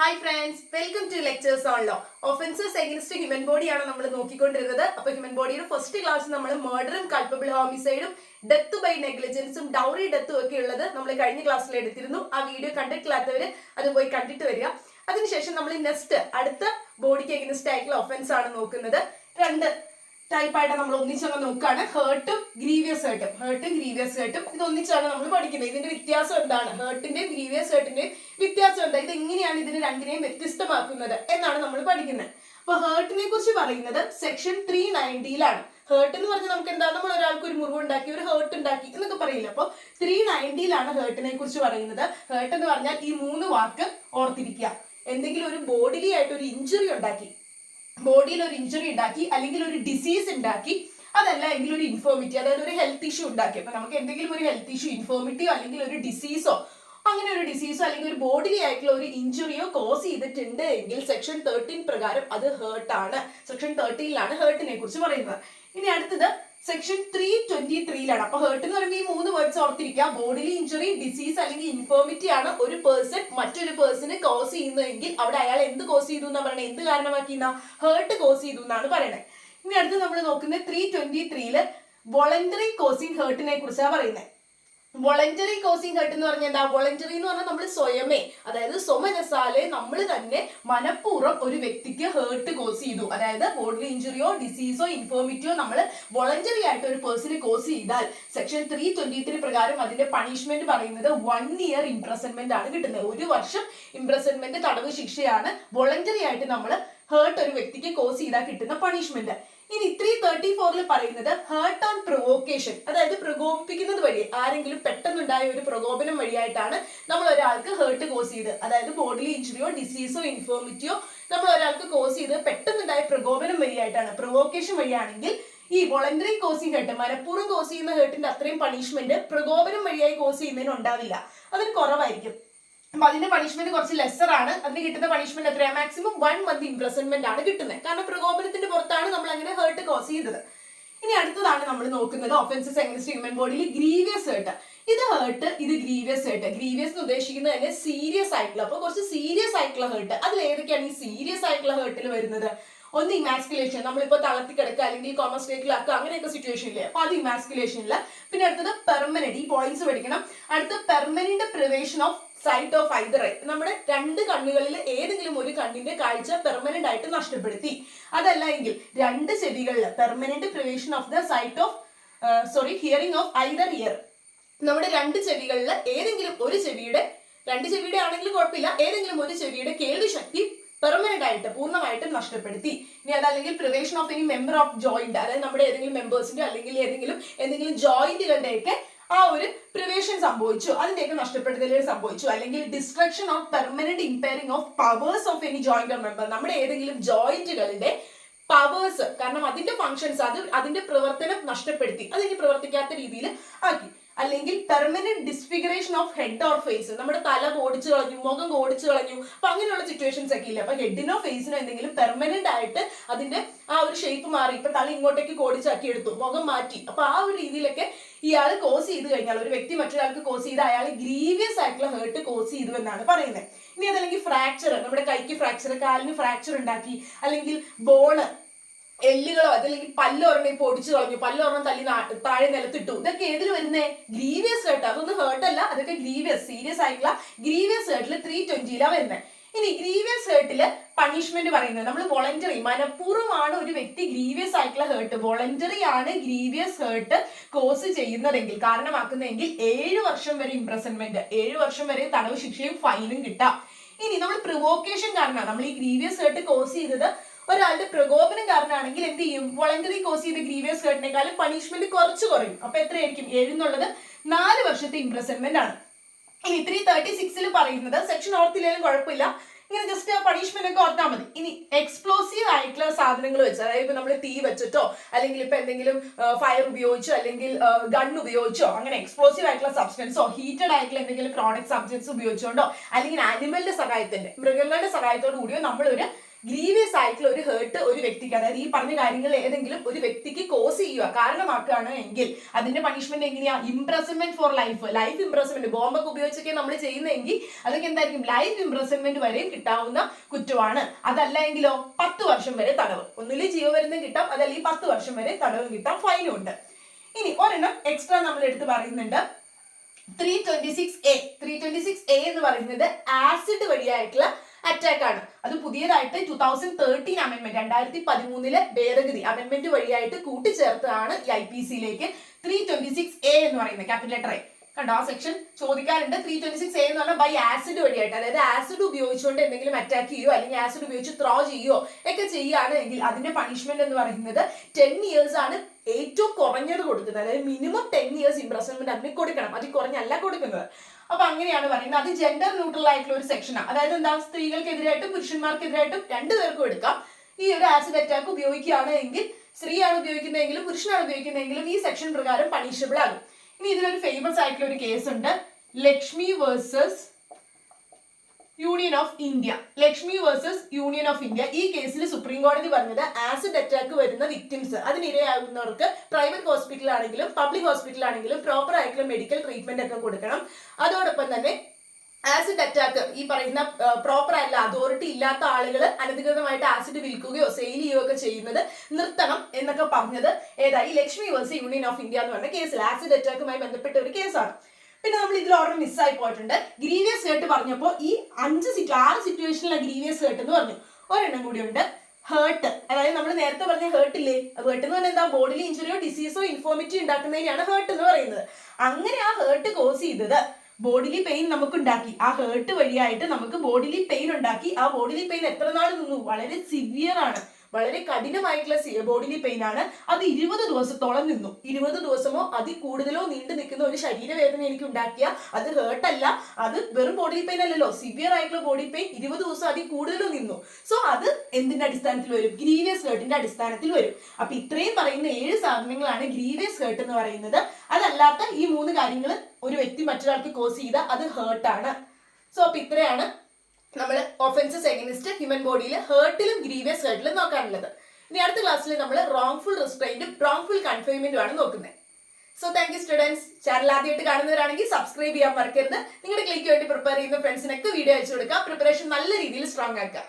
Hi friends, welcome to lectures on law. Offences against human ബോഡിയാണ് നമ്മൾ നോക്കിക്കൊണ്ടിരുന്നത്. അപ്പൊ ഹ്യൂമൻ ബോഡിയുടെ ഫസ്റ്റ് ക്ലാസ് നമ്മൾ മർഡറും കൾപ്പബിൾ ഹോമിസൈഡും ഡെത്ത് ബൈ നെഗ്ലിജൻസും ഡൗറി ഡെത്തും ഒക്കെ ഉള്ളത് നമ്മൾ കഴിഞ്ഞ ക്ലാസ്സിൽ എടുത്തിരുന്നു. ആ വീഡിയോ കണ്ടിട്ടില്ലാത്തവര് അത് പോയി കണ്ടിട്ട് വരിക. അതിനുശേഷം നമ്മൾ നെക്സ്റ്റ് അടുത്ത ബോഡിക്ക് എഗൻസ്റ്റ് ആയിട്ടുള്ള ഒഫൻസ് ആണ് നോക്കുന്നത്. രണ്ട് ടൈപ്പായിട്ട് നമ്മൾ ഒന്നിച്ചങ്ങ് നോക്കുകയാണ്. ഹേർട്ടും ഗ്രീവിയസ് ഹേർട്ടും ഇത് ഒന്നിച്ചാണ് നമ്മൾ പഠിക്കുന്നത്. ഇതിന്റെ വ്യത്യാസം എന്താണ്, ഹേർട്ടിന്റെയും ഗ്രീവിയസ് ഹേർട്ടിന്റെയും വ്യത്യാസം എന്താ, ഇത് എങ്ങനെയാണ് ഇതിന് രണ്ടിനെയും വ്യത്യസ്തമാക്കുന്നത് എന്നാണ് നമ്മൾ പഠിക്കുന്നത്. അപ്പൊ ഹേർട്ടിനെ കുറിച്ച് പറയുന്നത് സെക്ഷൻ 390 ഹേർട്ട് എന്ന് പറഞ്ഞാൽ നമുക്ക് എന്താ, നമ്മൾ ഒരാൾക്ക് ഒരു മുറിവ് ഉണ്ടാക്കി, ഒരു ഹേർട്ട് ഉണ്ടാക്കി എന്നൊക്കെ പറയില്ല. അപ്പൊ 390 ഹേർട്ടിനെ കുറിച്ച് പറയുന്നത്. ഹേർട്ട് എന്ന് പറഞ്ഞാൽ ഈ മൂന്ന് വാക്ക് ഓർത്തിരിക്കുക. എന്തെങ്കിലും ഒരു ബോഡിലി ആയിട്ട് ഒരു ഇഞ്ചുറി ഉണ്ടാക്കി, ബോഡിയിൽ ഒരു ഇഞ്ചുറി ഉണ്ടാക്കി, അല്ലെങ്കിൽ ഒരു ഡിസീസ് ഉണ്ടാക്കി, അതല്ല എങ്കിൽ ഒരു ഇൻഫോമിറ്റി, അതായത് ഒരു ഹെൽത്ത് ഇഷ്യൂ ഉണ്ടാക്കി. അപ്പൊ നമുക്ക് എന്തെങ്കിലും ഒരു ഹെൽത്ത് ഇഷ്യൂ, ഇൻഫോമിറ്റിയോ അല്ലെങ്കിൽ ഒരു ഡിസീസോ, അങ്ങനെ ഒരു ഡിസീസോ അല്ലെങ്കിൽ ഒരു ബോഡിലി ആയിട്ടുള്ള ഒരു ഇഞ്ചുറിയോ കോസ് ചെയ്തിട്ടുണ്ട് എങ്കിൽ സെക്ഷൻ 13 പ്രകാരം അത് ഹേർട്ട് ആണ്. സെക്ഷൻ 13 ഹേർട്ടിനെ കുറിച്ച് പറയുന്നത്. ഇനി അടുത്തത് സെക്ഷൻ 323 അപ്പൊ ഹേർട്ട് എന്ന് പറയുമ്പോൾ ഈ മൂന്ന് വേർഡ്സ് ഓർത്തിരിക്കുക. ബോഡിലി ഇഞ്ചുറി, ഡിസീസ് അല്ലെങ്കിൽ ഇൻഫോമിറ്റി ആണ് ഒരു പേഴ്സൺ മറ്റൊരു പേഴ്സണ് കോസ് ചെയ്യുന്നതെങ്കിൽ അവിടെ അയാൾ എന്ത് കോസ് ചെയ്തു എന്നാ പറയണേ, എന്ത് കാരണമാക്കി ഹേർട്ട് കോസ് ചെയ്തു എന്നാണ് പറയുന്നത്. ഇനി അടുത്ത് നമ്മൾ നോക്കുന്നത് 323 വോളണ്ടറി കോസിങ് ഹേർട്ടിനെ കുറിച്ചാണ് പറയുന്നത്. വോളണ്ടറി കോസിങ് ഹേർട്ട് എന്ന് പറഞ്ഞാൽ എന്താ, വോളണ്ടറി എന്ന് പറഞ്ഞാൽ നമ്മൾ സ്വയമേ, അതായത് സ്വമനസാലെ നമ്മൾ തന്നെ മനഃപൂർവ്വം ഒരു വ്യക്തിക്ക് ഹേർട്ട് കോസ് ചെയ്തു. അതായത് ബോഡി ഇഞ്ചുറിയോ ഡിസീസോ ഇൻഫോമിറ്റിയോ നമ്മൾ വോളണ്ടറി ആയിട്ട് ഒരു പേഴ്സണ് കോസ് ചെയ്താൽ സെക്ഷൻ 323 പ്രകാരം അതിന്റെ പണിഷ്മെന്റ് പറയുന്നത് 1 year ഇംപ്രസൺമെന്റ് ആണ് കിട്ടുന്നത്. 1 വർഷം ഇംപ്രസൺമെന്റ്, തടവ് ശിക്ഷയാണ് വോളണ്ടറി ആയിട്ട് നമ്മൾ ഹേർട്ട് ഒരു വ്യക്തിക്ക് കോസ് ചെയ്താൽ കിട്ടുന്ന പണിഷ്മെന്റ്. ഇനി 334 പറയുന്നത് ഹേർട്ട് ഓൺ പ്രൊവോക്കേഷൻ, അതായത് പ്രകോപിപ്പിക്കുന്നത് വഴി, ആരെങ്കിലും പെട്ടെന്നുണ്ടായ ഒരു പ്രകോപനം വഴിയായിട്ടാണ് നമ്മൾ ഒരാൾക്ക് ഹേർട്ട് കോസ് ചെയ്ത്, അതായത് ബോഡിലി ഇഞ്ചുറിയോ ഡിസീസോ ഇൻഫോമിറ്റിയോ നമ്മൾ ഒരാൾക്ക് കോസ് ചെയ്ത് പെട്ടെന്നുണ്ടായ പ്രകോപനം വഴിയായിട്ടാണ്, പ്രൊവോക്കേഷൻ വഴിയാണെങ്കിൽ ഈ വോളണ്ടറി കോസിങ് ഹേർട്ട്, മനഃപൂർവ്വം കോസ് ചെയ്യുന്ന ഹേർട്ടിന്റെ അത്രയും പണിഷ്മെന്റ് പ്രകോപനം വഴിയായി കോസ് ചെയ്യുന്നതിന് ഉണ്ടാവില്ല, അതിന് കുറവായിരിക്കും. അപ്പൊ അതിന്റെ പണിഷ്മെന്റ് കുറച്ച് ലെസർ ആണ്. അതിന് കിട്ടുന്ന പണിഷ്മെന്റ് എത്രയാണ്, മാക്സിമം 1 month ഇംപ്രസൺമെന്റ് ആണ് കിട്ടുന്നത്. കാരണം പ്രകോപനത്തിന്റെ പുറത്താണ് നമ്മൾ അങ്ങനെ ഹേർട്ട് കോസ് ചെയ്തത്. ഇനി അടുത്തതാണ് നമ്മൾ നോക്കുന്നത് ഒഫൻസസ് അഗൈൻസ്റ്റ് ഹ്യൂമൻ ബോഡിയിൽ ഗ്രീവിയസ് ഹേർട്ട്. ഇത് ഹേർട്ട്, ഇത് ഗ്രീവിയസ് ഹേർട്ട്. ഗ്രീവിയസ് എന്ന് ഉദ്ദേശിക്കുന്നത് തന്നെ സീരിയസ് ആയിട്ടുള്ള, അപ്പൊ കുറച്ച് സീരിയസ് ആയിട്ടുള്ള ഹേർട്ട്. അതിൽ ഏതൊക്കെയാണ് ഈ സീരിയസ് ആയിട്ടുള്ള ഹേർട്ടിൽ വരുന്നത്? ഒന്ന് ഇമാസ്കുലേഷൻ, നമ്മളിപ്പോ തളർത്തി കിടക്കുക അല്ലെങ്കിൽ കോമസ്റ്റേക്കിലാക്കുക, അങ്ങനെയൊക്കെ സിറ്റുവേഷൻ ഇല്ലേ, അപ്പൊ അത് ഇമാസ്കുലേഷനില്ല. പിന്നെ അടുത്തത് പെർമനന്റ്, ഈ പോയിന്റ്സ് പഠിക്കണം. അടുത്ത permanent privation of sight of either eye, നമ്മുടെ രണ്ട് കണ്ണുകളിൽ ഏതെങ്കിലും ഒരു കണ്ണിന്റെ കാഴ്ച പെർമനന്റ് ആയിട്ട് നഷ്ടപ്പെടുത്തി. അതല്ല എങ്കിൽ രണ്ട് ചെവികളിൽ permanent privation of the sight of hearing of either ear, നമ്മുടെ രണ്ട് ചെവികളിൽ ഏതെങ്കിലും ഒരു ചെവിയുടെ, രണ്ട് ചെവിയുടെ ആണെങ്കിലും കുഴപ്പമില്ല, ഏതെങ്കിലും ഒരു ചെവിയുടെ കേൾവി ശക്തി പെർമനന്റ് ആയിട്ട് പൂർണ്ണമായിട്ടും നഷ്ടപ്പെടുത്തി. ഇനി അതല്ലെങ്കിൽ privation of any member of joint, അതായത് നമ്മുടെ ഏതെങ്കിലും മെമ്പേഴ്സിന്റെ അല്ലെങ്കിൽ എന്തെങ്കിലും ജോയിന്റുകളുടെയൊക്കെ ആ ഒരു പ്രിവേഷൻ സംഭവിച്ചു, അതിന്റെയൊക്കെ നഷ്ടപ്പെടുത്തലുകൾ സംഭവിച്ചു. അല്ലെങ്കിൽ destruction of permanent impairing of powers of any joint or member, നമ്മുടെ ഏതെങ്കിലും ജോയിന്റുകളുടെ പവേഴ്സ്, കാരണം അതിന്റെ ഫങ്ഷൻസ്, അതിന്റെ പ്രവർത്തനം നഷ്ടപ്പെടുത്തി, അതിന് പ്രവർത്തിക്കാത്ത രീതിയിൽ ആക്കി. അല്ലെങ്കിൽ permanent disfiguration of head or face, നമ്മുടെ തല ഓടിച്ചു കളഞ്ഞു, മുഖം ഓടിച്ചു കളഞ്ഞു, അപ്പൊ അങ്ങനെയുള്ള സിറ്റുവേഷൻസ് ഒക്കെ ഇല്ല. അപ്പൊ ഹെഡിനോ ഫേസിനോ എന്തെങ്കിലും പെർമനന്റ് ആയിട്ട് അതിന്റെ ആ ഒരു ഷേപ്പ് മാറി, ഇപ്പൊ തല ഇങ്ങോട്ടേക്ക് ഓടിച്ചാക്കി എടുത്തു, മുഖം മാറ്റി, അപ്പൊ ആ ഒരു രീതിയിലൊക്കെ ഇയാൾ കോസ് ചെയ്ത് കഴിഞ്ഞാൽ, ഒരു വ്യക്തി മറ്റൊരാൾക്ക് കോസ് ചെയ്ത് അയാൾ ഗ്രീവിയസ് ആയിട്ടുള്ള ഹേർട്ട് കോസ് ചെയ്തു എന്നാണ് പറയുന്നത്. ഇനി അതല്ലെങ്കിൽ ഫ്രാക്ചർ, നമ്മുടെ കൈക്ക് ഫ്രാക്ചർ, കാലിന് ഫ്രാക്ചർ ഉണ്ടാക്കി, അല്ലെങ്കിൽ ബോണ്, എല്ലുകളോ അതല്ലെങ്കിൽ പല്ലൊരെണ്ണം ഇപ്പൊ ഒടിച്ചു കളഞ്ഞു, പല്ലൊരെണ്ണം തല്ലി താഴെ നിലത്തിട്ടു, ഇതൊക്കെ ഏതിൽ വരുന്നേ, ഗ്രീവിയസ് ഹേർട്ട്. അതൊന്നും ഹേർട്ട് അല്ല, അതൊക്കെ ഗ്രീവിയസ്, സീരിയസ് ആയിട്ടുള്ള ഗ്രീവിയസ് ഹേർട്ടിൽ 320 വരുന്നത്. ഇനി ഗ്രീവിയസ് ഹേർട്ടില് പണിഷ്മെന്റ് പറയുന്നത്, നമ്മൾ വോളണ്ടറി, മനഃപൂർവ്വമാണ് ഒരു വ്യക്തി ഗ്രീവിയസ് ആയിട്ടുള്ള ഹേർട്ട്, വോളണ്ടറി ആണ് ഗ്രീവിയസ് ഹേർട്ട് കോസ് ചെയ്യുന്നതെങ്കിൽ, കാരണമാക്കുന്നതെങ്കിൽ 7 വർഷം വരെ ഇംപ്രസൺമെന്റ്, 7 വർഷം വരെ തടവ് ശിക്ഷയും ഫൈനും കിട്ടാം. ഇനി നമ്മൾ പ്രിവോക്കേഷൻ കാരണമാണ്, നമ്മൾ ഈ ഗ്രീവിയസ് ഹേർട്ട് കോസ് ചെയ്തത് ഒരാളുടെ പ്രകോപനം കാരണമാണെങ്കിൽ എന്ത് ചെയ്യും, വോളണ്ടറി കോസ് ചെയ്ത ഗ്രീവിയസ് ഹേർട്ടിനെക്കാളും പണിഷ്മെന്റ് കുറച്ച് കുറയും. അപ്പൊ എത്രയായിരിക്കും, 7 എന്നുള്ളത് 4 വർഷത്തെ ഇംപ്രസൺമെന്റ് ആണ്. ഇനി 336 പറയുന്നത്, സെക്ഷൻ ഓർത്തില്ലേലും കുഴപ്പമില്ല, ഇങ്ങനെ ജസ്റ്റ് പണിഷ്മെന്റ് ഒക്കെ ഓർത്താൽ മതി. ഇനി എക്സ്പ്ലോസീവ് ആയിട്ടുള്ള സാധനങ്ങൾ വെച്ച്, അതായത് ഇപ്പൊ നമ്മൾ തീ വെച്ചിട്ടോ അല്ലെങ്കിൽ ഇപ്പൊ എന്തെങ്കിലും ഫയർ ഉപയോഗിച്ചോ അല്ലെങ്കിൽ ഗൺ ഉപയോഗിച്ചോ, അങ്ങനെ എക്സ്പ്ലോസീവ് ആയിട്ടുള്ള സബ്സ്റ്റൻസോ ഹീറ്റഡ് ആയിട്ടുള്ള എന്തെങ്കിലും പ്രോഡക്റ്റ് സബ്സ്റ്റൻസ് ഉപയോഗിച്ചുകൊണ്ടോ അല്ലെങ്കിൽ ആനിമലിന്റെ സഹായത്തിന്റെ, മൃഗങ്ങളുടെ സഹായത്തോടു കൂടിയോ നമ്മളൊരു ഗ്രീവിയസ് ആയിട്ടുള്ള ഒരു ഹേർട്ട് ഒരു വ്യക്തിക്ക്, അതായത് ഈ പറഞ്ഞ കാര്യങ്ങൾ ഏതെങ്കിലും ഒരു വ്യക്തിക്ക് കോസ് ചെയ്യുക, കാരണമാക്കുകയാണ് എങ്കിൽ അതിന്റെ പണിഷ്മെന്റ് എങ്ങനെയാ? Imprisonment for life. Life imprisonment, ബോംബൊക്കെ ഉപയോഗിച്ചൊക്കെ നമ്മൾ ചെയ്യുന്നതെങ്കിൽ അതൊക്കെ എന്തായിരിക്കും? ലൈഫ് ഇംപ്രസൺമെന്റ് വരെയും കിട്ടാവുന്ന കുറ്റമാണ്. അതല്ല എങ്കിലോ 10 വർഷം വരെ തടവ്. ഒന്നുമില്ല ജീവപര്യന്തം കിട്ടാം, അതല്ലെങ്കിൽ 10 വർഷം വരെ തടവ് കിട്ടാം, ഫൈനും ഉണ്ട്. ഇനി ഒരെണ്ണം എക്സ്ട്രാ നമ്മൾ എടുത്ത് പറയുന്നുണ്ട്, 326A. 326A എന്ന് പറയുന്നത് ആസിഡ് വഴിയായിട്ടുള്ള അറ്റാക്ക് ആണ്. അത് പുതിയതായിട്ട് 2013 അമെന്റ്മെന്റ്, 2013 ഭേദഗതി അമെന്റ്മെന്റ് വഴിയായിട്ട് കൂട്ടിച്ചേർത്തതാണ് ഈ IPC-യിലേക്ക് 326A എന്ന് പറയുന്നത്, ക്യാപിറ്റൽ ലെറ്റർ A. കണ്ടോ, ആ സെക്ഷൻ ചോദിക്കാറുണ്ട്. 326A എന്ന് പറഞ്ഞാൽ ബൈ ആസിഡ് വഴിയായിട്ട്, അതായത് ആസിഡ് ഉപയോഗിച്ചുകൊണ്ട് എന്തെങ്കിലും അറ്റാക്ക് ചെയ്യുകയോ അല്ലെങ്കിൽ ആസിഡ് ഉപയോഗിച്ച് ത്രോ ചെയ്യുകയോ ഒക്കെ ചെയ്യുകയാണ് എങ്കിൽ അതിന്റെ പണിഷ്മെന്റ് എന്ന് പറയുന്നത് 10 years ആണ് ഏറ്റവും കുറഞ്ഞത് കൊടുക്കുന്നത്. അതായത് മിനിമം 10 years ഇംപ്രസൺമെന്റ് അതിന് കൊടുക്കണം, അതിൽ കുറഞ്ഞല്ല കൊടുക്കുന്നത്. അപ്പൊ അങ്ങനെയാണ് പറയുന്നത്. അത് ജെൻഡർ ന്യൂട്രൽ ആയിട്ടുള്ള ഒരു സെക്ഷനാണ്. അതായത് എന്താ, സ്ത്രീകൾക്കെതിരായിട്ടും പുരുഷന്മാർക്കെതിരായിട്ടും രണ്ടുപേർക്കും എടുക്കാം. ഈ ഒരു ആസിഡ് അറ്റാക്ക് ഉപയോഗിക്കുകയാണ് എങ്കിൽ, സ്ത്രീയാണ് ഉപയോഗിക്കുന്നതെങ്കിലും പുരുഷനാണ് ഉപയോഗിക്കുന്നതെങ്കിലും ഈ സെക്ഷൻ പ്രകാരം പണിഷബിൾ ആകും. ഇനി ഇതിലൊരു ഫേമസ് ആയിട്ടുള്ള ഒരു കേസ് ഉണ്ട്, Lakshmi versus Union of India. Lakshmi versus Union of India. ഈ കേസിൽ സുപ്രീം കോടതി പറഞ്ഞത് ആസിഡ് അറ്റാക്ക് വരുന്ന വിക്ടിംസ്, അതിനിരയാകുന്നവർക്ക് പ്രൈവറ്റ് ഹോസ്പിറ്റലാണെങ്കിലും പബ്ലിക് ഹോസ്പിറ്റലാണെങ്കിലും പ്രോപ്പർ ആയിട്ടുള്ള മെഡിക്കൽ ട്രീറ്റ്മെന്റ് ഒക്കെ കൊടുക്കണം. അതോടൊപ്പം തന്നെ ആസിഡ് അറ്റാക്ക് ഈ പറയുന്ന പ്രോപ്പർ ആയിട്ടുള്ള അതോറിറ്റി ഇല്ലാത്ത ആളുകൾ അനധികൃതമായിട്ട് ആസിഡ് വിൽക്കുകയോ സെയിൽ ചെയ്യുകയോ ഒക്കെ ചെയ്യുന്നത് നിർത്തണം എന്നൊക്കെ പറഞ്ഞത് ഏതായി? Lakshmi versus Union of India എന്ന് പറഞ്ഞ കേസിൽ, ആസിഡ് അറ്റാക്കുമായി ബന്ധപ്പെട്ട ഒരു കേസാണ്. പിന്നെ നമ്മൾ ഇതിൽ ഓർഡർ മിസ്സായി പോയിട്ടുണ്ട്. ഗ്രീവിയസ് ഹേർട്ട് പറഞ്ഞപ്പോൾ ഈ 6 സിറ്റുവേഷനിലെ ഗ്രീവിയസ് ഹേർട്ട് എന്ന് പറഞ്ഞു. ഒരെണ്ണം കൂടി ഉണ്ട്, ഹേർട്ട്. അതായത് നമ്മൾ നേരത്തെ പറഞ്ഞ ഹേർട്ട് ഇല്ലേ, ഹേർട്ട് എന്ന് പറഞ്ഞാൽ എന്താ? ബോഡിയിൽ ഇഞ്ചുറിയോ ഡിസീസോ ഇൻഫോർമിറ്റി ഉണ്ടാക്കുന്നതിനാണ് ഹേർട്ട് എന്ന് പറയുന്നത്. അങ്ങനെ ആ ഹേർട്ട് കോസ് ചെയ്തത് ബോഡിലി പെയിൻ നമുക്ക് ഉണ്ടാക്കി, ആ ഹേർട്ട് വഴിയായിട്ട് നമുക്ക് ബോഡിലി പെയിൻ ഉണ്ടാക്കി. ആ ബോഡിലി പെയിൻ എത്ര നാൾ നിന്നു? വളരെ സിവിയർ ആണ്, വളരെ കഠിനമായിട്ടുള്ള ബോഡിലി പെയിൻ ആണ്. അത് 20 ദിവസത്തോളം നിന്നു. 20 ദിവസമോ അതിൽ കൂടുതലോ നീണ്ടു നിൽക്കുന്ന ഒരു ശരീരവേദന എനിക്ക് ഉണ്ടാക്കിയ അത് ഹേർട്ട് അല്ല, അത് വെറും ബോഡി പെയിൻ അല്ലല്ലോ, സിവിയർ ആയിട്ടുള്ള ബോഡി പെയിൻ 20 ദിവസം അതിൽ കൂടുതലോ നിന്നു. സോ അത് എന്തിന്റെ അടിസ്ഥാനത്തിൽ വരും? ഗ്രീവിയസ് ഹേർട്ടിന്റെ അടിസ്ഥാനത്തിൽ വരും. അപ്പൊ ഇത്രയും പറയുന്ന 7 സാധനങ്ങളാണ് ഗ്രീവിയസ് ഹേർട്ട് എന്ന് പറയുന്നത്. അതല്ലാത്ത ഈ 3 കാര്യങ്ങൾ ഒരു വ്യക്തി മറ്റൊരാൾക്ക് കോസ് ചെയ്ത അത് ഹേർട്ടാണ്. സോ അപ്പൊ ഇത്രയാണ് നമ്മൾ ഒഫൻസസ് എഗൈൻസ്റ്റ് ഹ്യൂമൻ ബോഡിയിൽ ഹേർട്ടിലും ഗ്രീവിയസ് ഹേർട്ടിലും നോക്കാനുള്ളത്. ഇനി അടുത്ത ക്ലാസ്സിൽ നമ്മൾ റോങ്ഫുൾ റിസ്ട്രെയിന്റും റോങ്ഫുൾ കൺഫൈൻമെന്റും ആണ് നോക്കുന്നത്. So thank you students. Channel ആദ്യമായിട്ട് കാണുന്നവരാണെങ്കിൽ സബ്സ്ക്രൈബ് ചെയ്യാൻ മറക്കരുത്. നിങ്ങളുടെ ക്ലിക്ക് വേണ്ടി പ്രിപ്പയർ ചെയ്യുന്ന ഫ്രണ്ട്സിനൊക്കെ വീഡിയോ അയച്ചു കൊടുക്കുക. പ്രിപ്പറേഷൻ നല്ല രീതിയിൽ സ്ട്രോങ് ആക്കുക.